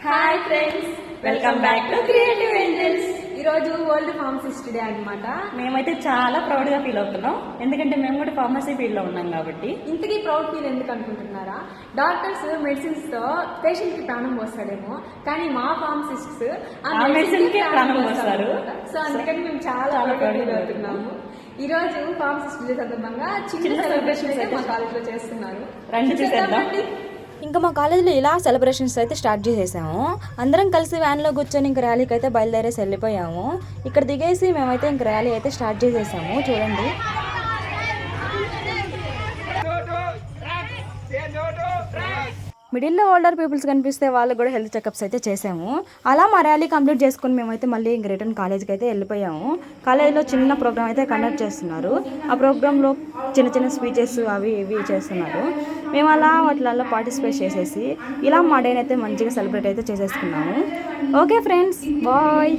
Hi friends, welcome back to creative angels. ఈరోజు world pharmacist day అనమాట. మేమైతే చాలా ప్రౌడ్గా ఫీల్ అవుతున్నాం, ఎందుకంటే మేము కూడా ఫార్మసీ ఫీల్డ్లో ఉన్నాం కాబట్టి. ఇంతకీ ప్రౌడ్ ఫీల్ ఎందుకు అనుకుంటున్నారా? డాక్టర్స్ మెడిసిన్స్తో పేషెంట్కి ప్రాణం పోస్తాడేమో, కానీ మా ఫార్మసిస్ట్స్ ఆ మెడిసిన్కే ప్రాణం పోస్తారు. సో అందుకని మేము చాలా ఫీల్ అవుతున్నాము. ఈ రోజు ఫార్మసిస్ట్ డే సందర్భంగా చిన్న సెలబ్రేషన్ అయితే మా కాలేజ్లో చేస్తున్నారు. రండి చూసేద్దాం. ఇంకా మా కాలేజీలో ఇలా సెలబ్రేషన్స్ అయితే స్టార్ట్ చేసేసాము. అందరం కలిసి వ్యాన్లో కూర్చొని ఇంక ర్యాలీకి అయితే బయలుదేరేసి వెళ్ళిపోయాము. ఇక్కడ దిగేసి మేమైతే ఇంక ర్యాలీ అయితే స్టార్ట్ చేసేసాము. చూడండి, మిడిల్లో ఓల్డర్ పీపుల్స్ కనిపిస్తే వాళ్ళకి కూడా హెల్త్ చెకప్స్ అయితే చేసాము. అలా మా ర్యాలీ కంప్లీట్ చేసుకుని మేమైతే మళ్ళీ ఇంక రిటర్న్ కాలేజ్కి అయితే వెళ్ళిపోయాము. కాలేజీలో చిన్న ప్రోగ్రామ్ అయితే కండక్ట్ చేస్తున్నారు. ఆ ప్రోగ్రాంలో చిన్న చిన్న స్పీచెస్ అవి ఇవి చేస్తున్నారు. మేము అలా వాటిలలో పార్టిసిపేట్ చేసేసి ఇలా మా డేని అయితే మంచిగా సెలబ్రేట్ అయితే చేసేసుకున్నాము. Okay friends, bye.